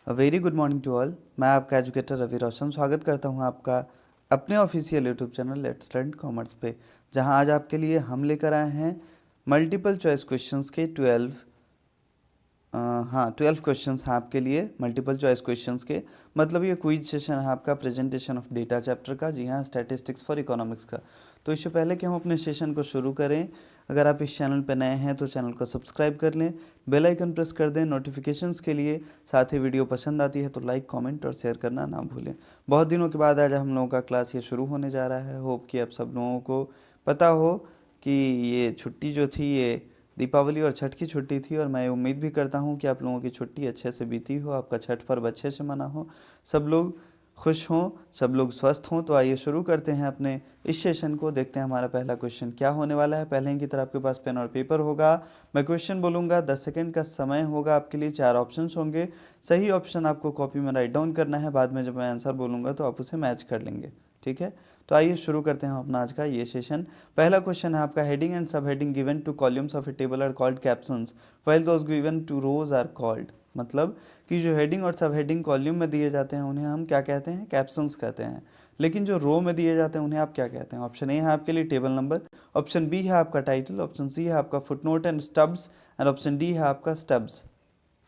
Very good morning to all. मैं आपका educator Ravi Roshan स्वागत करता हूं आपका अपने official YouTube channel let's learn commerce पे, जहां आज आपके लिए हम लेकर आए हैं मल्टीपल चॉइस क्वेश्चंस के 12 क्वेश्चंस हैं आपके लिए मल्टीपल चॉइस क्वेश्चंस के। मतलब ये क्विज सेशन है आपका प्रेजेंटेशन ऑफ डेटा चैप्टर का, जी हाँ, स्टैटिस्टिक्स फॉर इकोनॉमिक्स का। तो इससे पहले कि हम अपने सेशन को शुरू करें, अगर आप इस चैनल पर नए हैं तो चैनल को सब्सक्राइब कर लें, बेल आइकन प्रेस कर दें नोटिफिकेशंस के लिए। साथ ही वीडियो पसंद आती है तो लाइक, कमेंट और शेयर करना ना भूलें। बहुत दिनों के बाद आज हम लोगों का क्लास ये शुरू होने जा रहा है। होप कि आप सब लोगों को पता हो कि ये छुट्टी जो थी ये दीपावली और छठ की छुट्टी थी, और मैं उम्मीद भी करता हूँ कि आप लोगों की छुट्टी अच्छे से बीती हो, आपका छठ पर्व अच्छे से मना हो, सब लोग खुश हों, सब लोग स्वस्थ हों। तो आइए शुरू करते हैं अपने इस सेशन को। देखते हैं हमारा पहला क्वेश्चन क्या होने वाला है। पहले ही की तरह आपके पास पेन और पेपर होगा, मैं क्वेश्चन बोलूँगा, 10 सेकेंड का समय होगा आपके लिए, 4 ऑप्शंस होंगे। सही ऑप्शन आपको कॉपी में राइट डाउन करना है, बाद में जब मैं आंसर बोलूँगा तो आप उसे मैच कर लेंगे। ठीक है, तो आइए शुरू करते हैं अपना आज का ये सेशन। पहला क्वेश्चन है आपका, heading and sub heading given to columns of a table are called captions while those given to rows are called. मतलब कि जो हेडिंग और सब हेडिंग कॉलम में दिए जाते हैं उन्हें हम क्या कहते हैं, कैप्शंस कहते हैं। लेकिन जो रो में दिए जाते हैं उन्हें आप क्या कहते हैं। ऑप्शन ए है आपके लिए टेबल नंबर, ऑप्शन बी है आपका टाइटल, ऑप्शन सी है आपका footnote and stubs, and option D है आपका स्टब्स।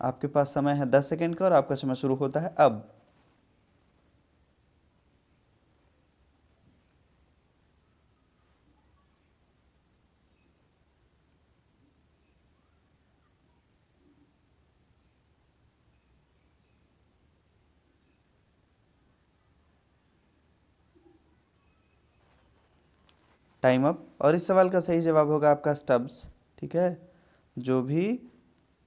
आपके पास समय है 10 सेकेंड का और आपका समय शुरू होता है अब। Time up. और इस सवाल का सही जवाब होगा आपका स्टब्स। ठीक है, जो भी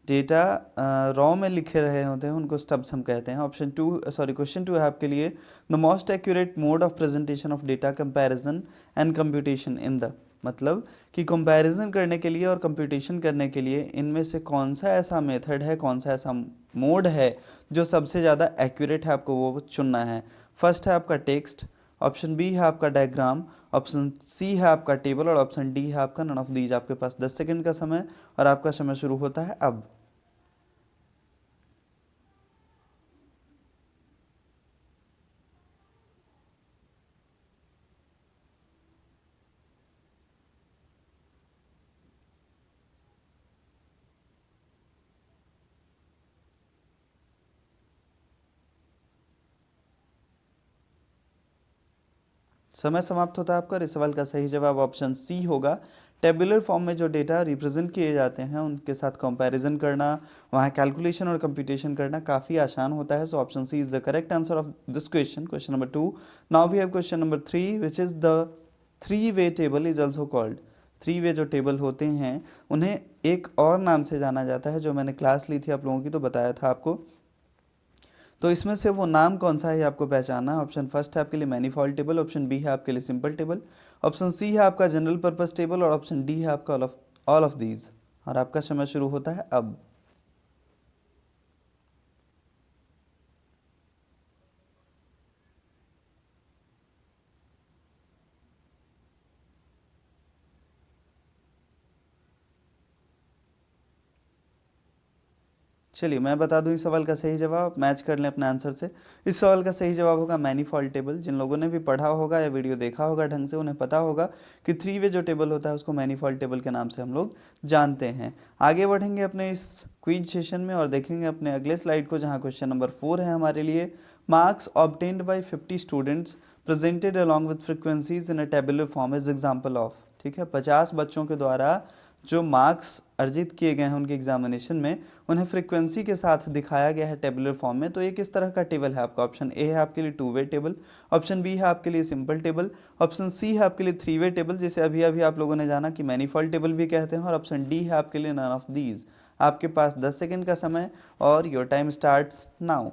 डेटा रॉ में लिखे रहे होते हैं उनको स्टब्स हम कहते हैं। Option two, sorry, question two है आपके लिए, the most accurate mode of presentation of data comparison and computation in the. मतलब कि कंपैरिजन करने के लिए और कंप्यूटेशन करने के लिए इनमें से कौन सा ऐसा मेथड है, कौन सा ऐसा मोड है जो सबसे ज़्यादा एक्यूरेट है, आपको वो चुनना है। फर्स्ट है आपका टेक्स्ट, ऑप्शन बी है आपका डायग्राम, ऑप्शन सी है आपका टेबल, और ऑप्शन डी है आपका नन ऑफ दीज। आपके पास 10 सेकेंड का समय और आपका समय शुरू होता है अब। समय समाप्त होता है आपका। और इस सवाल का सही जवाब ऑप्शन सी होगा। टेबुलर फॉर्म में जो डेटा रिप्रेजेंट किए जाते हैं उनके साथ कंपैरिजन करना, वहाँ कैलकुलेशन और कंप्यूटेशन करना काफ़ी आसान होता है। So option C is the correct answer of this question, question number 2। Now we have question number 3 which is the three way table is also called. Three way जो table होते हैं उन्हें एक और नाम से जाना जाता है, जो मैंने क्लास ली थी आप लोगों की तो बताया था आपको। तो इसमें से वो नाम कौन सा है ये आपको पहचानना है। ऑप्शन फर्स्ट है आपके लिए मैनीफॉल्ड टेबल, ऑप्शन बी है आपके लिए सिंपल टेबल, ऑप्शन सी है आपका जनरल पर्पस टेबल, और ऑप्शन डी है आपका ऑल ऑफ दीज। और आपका समय शुरू होता है अब। चलिए मैं बता दूं इस सवाल का सही जवाब, मैच कर लें अपने आंसर से। इस सवाल का सही जवाब होगा मैनीफॉल्ड टेबल। जिन लोगों ने भी पढ़ा होगा या वीडियो देखा होगा ढंग से उन्हें पता होगा कि थ्री वे जो टेबल होता है उसको मैनीफॉल्ड टेबल के नाम से हम लोग जानते हैं। आगे बढ़ेंगे अपने इस क्विज सेशन में और देखेंगे अपने अगले स्लाइड को, जहाँ क्वेश्चन नंबर 4 है हमारे लिए। Marks obtained by 50 students presented along with frequencies in a tabular form is example of. ठीक है, 50 बच्चों के द्वारा जो मार्क्स अर्जित किए गए हैं उनके एग्जामिनेशन में, उन्हें फ्रीक्वेंसी के साथ दिखाया गया है टेबुलर फॉर्म में। तो ये किस तरह का टेबल है आपका। ऑप्शन ए है आपके लिए two way table, option B है आपके लिए सिंपल टेबल, ऑप्शन सी है आपके लिए थ्री वे टेबल जिसे अभी अभी आप लोगों ने जाना कि मैनीफॉल्ड टेबल भी कहते हैं, और ऑप्शन डी है आपके लिए नन ऑफ दीज। आपके पास 10 सेकेंड का समय और योर टाइम स्टार्ट्स नाउ।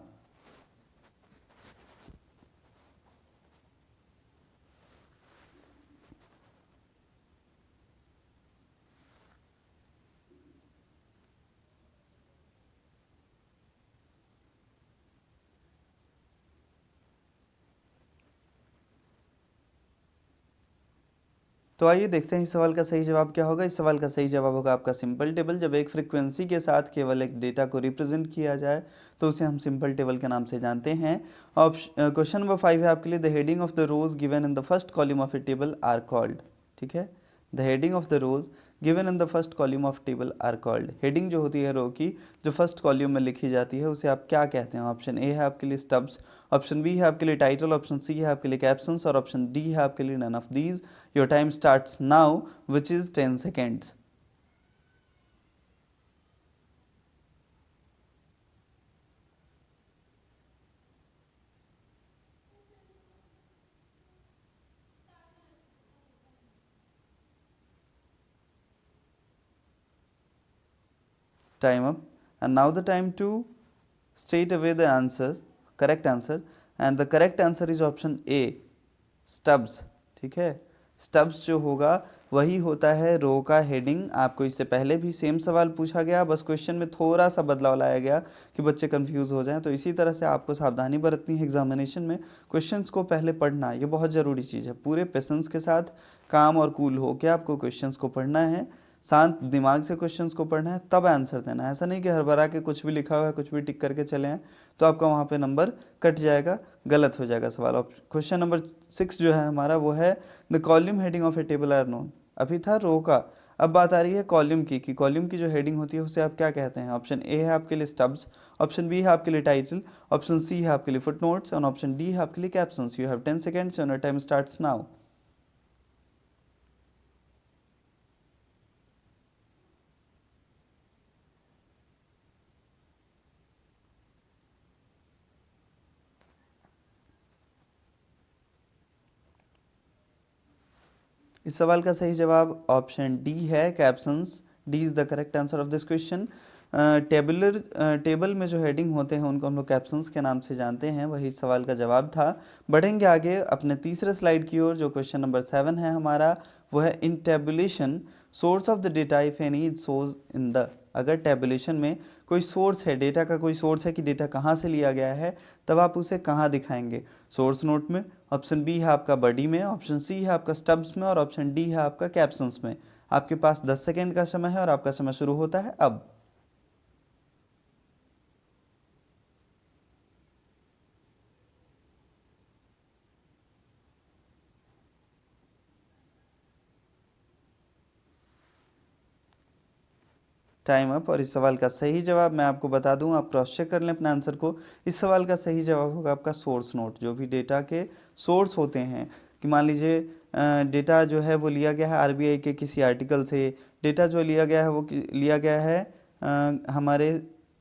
तो आइए देखते हैं इस सवाल का सही जवाब क्या होगा। इस सवाल का सही जवाब होगा आपका सिंपल टेबल। जब एक फ्रीक्वेंसी के साथ केवल एक डेटा को रिप्रेजेंट किया जाए तो उसे हम सिंपल टेबल के नाम से जानते हैं। ऑप्शन क्वेश्चन नंबर 5 है आपके लिए, the heading of the rows given in the first column of a table are called. ठीक है, the heading of the rows given in the first column of table are called. हेडिंग जो होती है रो की, जो फर्स्ट कॉलम में लिखी जाती है, उसे आप क्या कहते हैं? ऑप्शन ए है आपके लिए स्टब्स, ऑप्शन बी है आपके लिए टाइटल, ऑप्शन सी है आपके लिए कैप्शंस और ऑप्शन डी है आपके लिए none of these. Your time starts now which is 10 seconds. Time up, and now the time to state away the answer, correct answer, and the correct answer is option A, stubs। ठीक है, stubs जो होगा वही होता है रो का heading. आपको इससे पहले भी सेम सवाल पूछा गया, बस क्वेश्चन में थोड़ा सा बदलाव लाया गया कि बच्चे कंफ्यूज हो जाएं। तो इसी तरह से आपको सावधानी बरतनी है एग्जामिनेशन में। क्वेश्चंस को पहले पढ़ना, ये बहुत ज़रूरी चीज़ है। पूरे पेशेंस के साथ, काम और कूल होकर आपको क्वेश्चंस को पढ़ना है, शांत दिमाग से क्वेश्चंस को पढ़ना है, तब आंसर देना है। ऐसा नहीं कि हड़बड़ा के कुछ भी लिखा हुआ है कुछ भी टिक करके चले आए तो आपका वहाँ पे नंबर कट जाएगा, गलत हो जाएगा सवाल। क्वेश्चन नंबर 6 जो है हमारा वो है, the column heading of a table are known. अभी था रो का, अब बात आ रही है कॉलम की कि कॉलम की जो हेडिंग होती है उसे आप क्या कहते हैं? ऑप्शन ए है आपके लिए स्टब्स, ऑप्शन बी है आपके लिए टाइटल, ऑप्शन सी है आपके लिए फुटनोट्स और ऑप्शन डी है आपके लिए captions. You have 10 seconds, your time starts now. इस सवाल का सही जवाब ऑप्शन डी है, captions. D is the correct answer of this question. Table में जो हेडिंग होते हैं उनको हम लोग कैप्शंस के नाम से जानते हैं, वही सवाल का जवाब था। बढ़ेंगे आगे अपने तीसरे स्लाइड की ओर, जो क्वेश्चन नंबर 7 है हमारा, वो है in tabulation source of the data if any is source in the. अगर टेबुलेशन में कोई सोर्स है, डेटा का कोई सोर्स है कि डेटा कहाँ से लिया गया है, तब आप उसे कहाँ दिखाएंगे? सोर्स नोट में, ऑप्शन बी है आपका बॉडी में, ऑप्शन सी है आपका स्टब्स में और ऑप्शन डी है आपका कैप्शंस में। आपके पास 10 सेकेंड का समय है और आपका समय शुरू होता है अब। Time up. और इस सवाल का सही जवाब मैं आपको बता दूं, आप क्रॉस चेक कर लें अपने आंसर को। इस सवाल का सही जवाब होगा आपका सोर्स नोट। जो भी डेटा के सोर्स होते हैं, कि मान लीजिए डेटा जो है वो लिया गया है आरबीआई के किसी आर्टिकल से, डेटा जो लिया गया है वो लिया गया है हमारे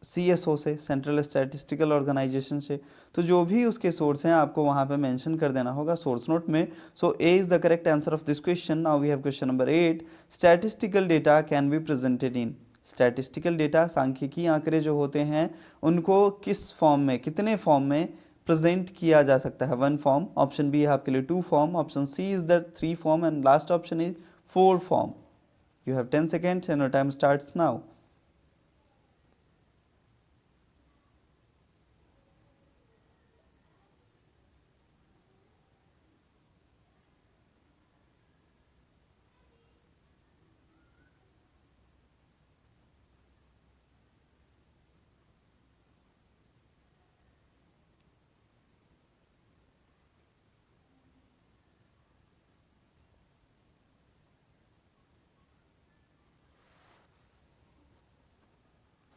सीएसओ से, सेंट्रल स्टैटिस्टिकल ऑर्गेनाइजेशन से। तो जो भी उसके सोर्स हैं आपको वहाँ पे मेंशन कर देना होगा सोर्स नोट में। So A is the correct answer of this question. Now we have question number 8, statistical data can be presented in. Statistical data, सांख्यिकी आंकड़े जो होते हैं उनको किस फॉर्म में, कितने फॉर्म में प्रेजेंट किया जा सकता है? 1 फॉर्म, ऑप्शन बी है आपके लिए 2 form, option C is the 3 form and last option is 4 form. You have 10 seconds and your time starts now.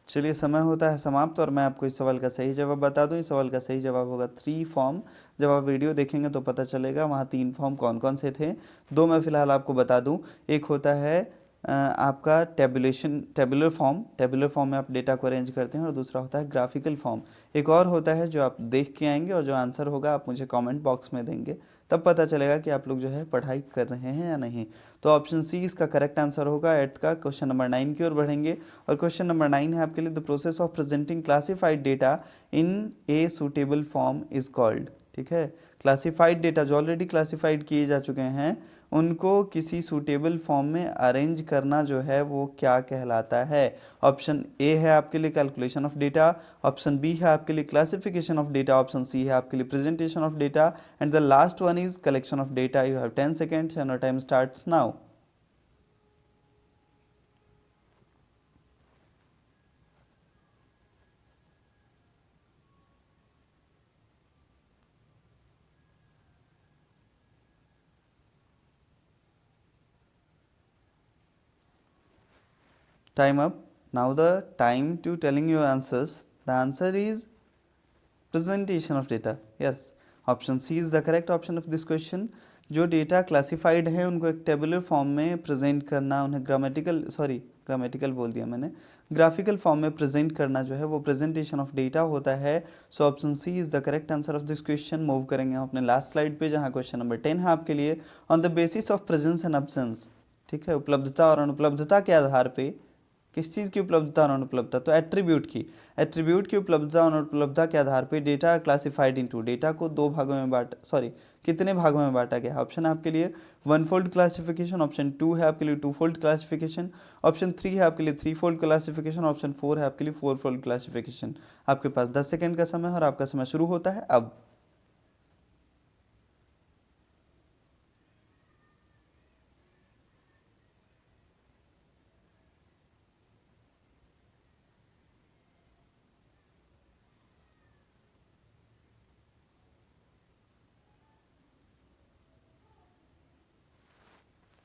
चलिए, समय होता है समाप्त और मैं आपको इस सवाल का सही जवाब बता दूं। इस सवाल का सही जवाब होगा 3 फॉर्म। जब आप वीडियो देखेंगे तो पता चलेगा वहाँ 3 फॉर्म कौन कौन से थे। 2 मैं फिलहाल आपको बता दूं। एक होता है आपका टेबुलर फॉर्म, टेबुलर फॉर्म में आप डेटा को अरेंज करते हैं, और दूसरा होता है ग्राफिकल फॉर्म। एक और होता है जो आप देख के आएंगे और जो आंसर होगा आप मुझे कमेंट बॉक्स में देंगे, तब पता चलेगा कि आप लोग जो है पढ़ाई कर रहे हैं या नहीं। तो ऑप्शन सी इसका करेक्ट आंसर होगा 8th का। क्वेश्चन नंबर 9 की ओर बढ़ेंगे और क्वेश्चन नंबर 9 है आपके लिए, the process of presenting classified data in a suitable form is called. ठीक है। क्लासिफाइड डेटा जो ऑलरेडी क्लासिफाइड किए जा चुके हैं उनको किसी सूटेबल फॉर्म में अरेंज करना जो है वो क्या कहलाता है। ऑप्शन ए है आपके लिए calculation of data, option B है आपके लिए classification of data, option C है आपके लिए presentation of data and the last one is collection of data. You have 10 seconds and your time starts now. Time up. Now the time to telling your answers. The answer is presentation of data. Yes, option C is the correct option of this question. जो data classified है उनको एक tabular form में present करना, उन्हें grammatical बोल दिया मैंने, ग्राफिकल फॉर्म में प्रेजेंट करना जो है वो प्रेजेंटेशन ऑफ डेटा होता है। So option C is the correct answer of this question. Move करेंगे हम अपने लास्ट स्लाइड पे जहाँ क्वेश्चन नंबर 10 है आपके लिए। On the basis of presence and absence, ठीक है, उपलब्धता और अनुपलब्धता के आधार पे, किस चीज़ की उपलब्धता और अनुपलब्धता, तो एट्रीब्यूट की उपलब्धता और अनुपलब्धता के आधार पे डेटा क्लासिफाइड इनटू, डेटा को दो भागों में कितने भागों में बांटा गया। ऑप्शन है आपके लिए वन फोल्ड क्लासिफिकेशन, ऑप्शन 2 है आपके लिए टू फोल्ड क्लासिफिकेशन, ऑप्शन 3 है आपके लिए थ्री फोल्ड क्लासिफिकेशन, ऑप्शन 4 है आपके लिए फोर फोल्ड क्लासिफिकेशन। आपके पास 10 सेकेंड का समय है और आपका समय शुरू होता है अब।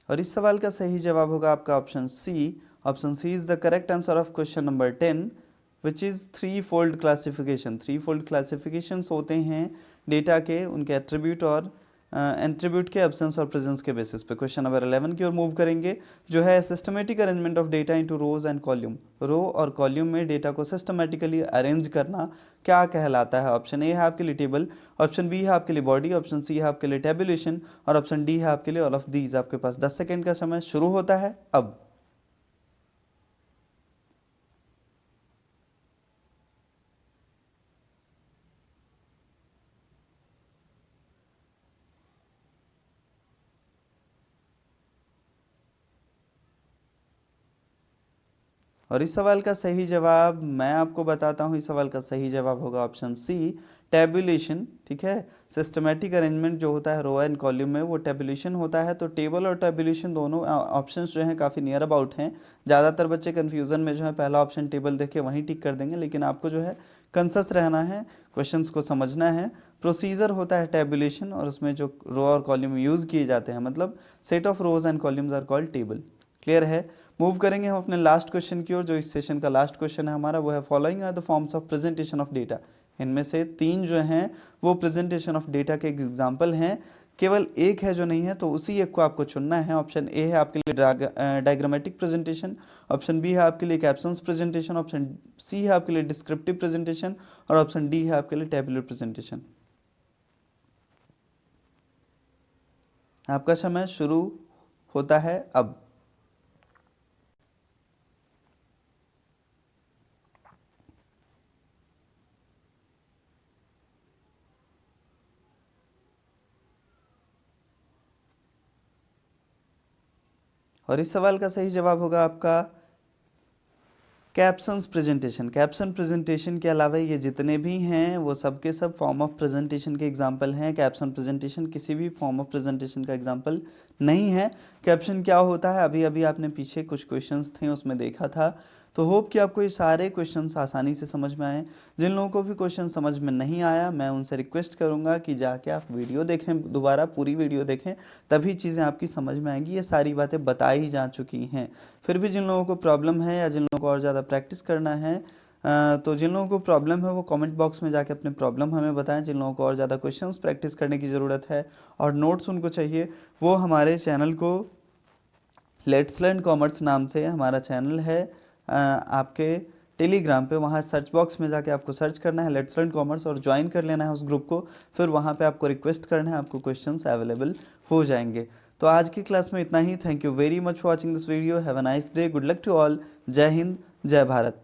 और इस सवाल का सही जवाब होगा आपका option C. Option C is the correct answer of question number 10 which is three fold classification. Three fold classifications होते हैं डेटा के, उनके एट्रीब्यूट और एट्रीब्यूट के एब्सेंस और प्रेजेंस के बेसिस पे। क्वेश्चन नंबर 11 की ओर मूव करेंगे जो है systematic arrangement of data into rows and column. Row और कॉल्यूम में डेटा को सिस्टमेटिकली अरेंज करना क्या कहलाता है। ऑप्शन ए है आपके लिए टेबल, ऑप्शन बी है आपके लिए बॉडी, ऑप्शन सी है आपके लिए टेबुलेशन और ऑप्शन डी है आपके लिए ऑल ऑफ दीज। आपके पास 10 सेकेंड का समय शुरू होता है अब। और इस सवाल का सही जवाब मैं आपको बताता हूँ, इस सवाल का सही जवाब होगा ऑप्शन सी, टेबुलेशन। ठीक है, सिस्टमेटिक अरेंजमेंट जो होता है रो एंड कॉलम में वो टेबुलेशन होता है। तो टेबल और टेबुलेशन दोनों ऑप्शंस जो हैं काफ़ी नियर अबाउट हैं। ज़्यादातर बच्चे कन्फ्यूज़न में जो है पहला ऑप्शन टेबल देख के वहीं टिक कर देंगे, लेकिन आपको जो है कंसस रहना है, क्वेश्चंस को समझना है। प्रोसीजर होता है टेबुलेशन और उसमें जो रो और कॉलम यूज़ किए जाते हैं, मतलब set of rows and columns are called table. Clear है। मूव करेंगे हम अपने लास्ट क्वेश्चन की ओर, जो इस सेशन का लास्ट क्वेश्चन है हमारा, वो है following are the forms of presentation of data. इनमें से तीन जो हैं वो प्रेजेंटेशन ऑफ डेटा के एग्जाम्पल हैं, केवल एक है जो नहीं है, तो उसी एक को आपको चुनना है। ऑप्शन ए है आपके लिए डायग्रामेटिक प्रेजेंटेशन, ऑप्शन बी है आपके लिए कैप्शंस प्रेजेंटेशन, ऑप्शन सी है आपके लिए डिस्क्रिप्टिव प्रेजेंटेशन और ऑप्शन डी है आपके लिए टेबुलर प्रेजेंटेशन। आपका समय शुरू होता है अब। और इस सवाल का सही जवाब होगा आपका कैप्शंस प्रेजेंटेशन। कैप्शन प्रेजेंटेशन के अलावा ये जितने भी हैं वो सब के सब फॉर्म ऑफ प्रेजेंटेशन के एग्जांपल हैं। कैप्शन प्रेजेंटेशन किसी भी फॉर्म ऑफ प्रेजेंटेशन का एग्जांपल नहीं है। कैप्शन क्या होता है, अभी अभी आपने पीछे कुछ क्वेश्चंस थे उसमें देखा था। तो होप कि आपको ये सारे क्वेश्चंस आसानी से समझ में आए। जिन लोगों को भी क्वेश्चन समझ में नहीं आया, मैं उनसे रिक्वेस्ट करूँगा कि जाके आप वीडियो देखें, दोबारा पूरी वीडियो देखें, तभी चीज़ें आपकी समझ में आएंगी। ये सारी बातें बताई जा चुकी हैं। फिर भी जिन लोगों को प्रॉब्लम है या जिन लोगों को और ज़्यादा प्रैक्टिस करना है, तो जिन लोगों को प्रॉब्लम है वो कमेंट बॉक्स में जाके अपने प्रॉब्लम हमें बताएं। जिन लोगों को और ज़्यादा क्वेश्चंस प्रैक्टिस करने की ज़रूरत है और नोट्स उनको चाहिए, वो हमारे चैनल को लेट्स लर्न कॉमर्स नाम से हमारा चैनल है आपके टेलीग्राम पे, वहाँ सर्च बॉक्स में जाके आपको सर्च करना है लेट्स लर्न कॉमर्स और ज्वाइन कर लेना है उस ग्रुप को। फिर वहाँ पे आपको रिक्वेस्ट करना है, आपको क्वेश्चंस अवेलेबल हो जाएंगे। तो आज की क्लास में इतना ही। Thank you very much for watching this video. Have a nice day. Good luck to all. जय हिंद, जय भारत।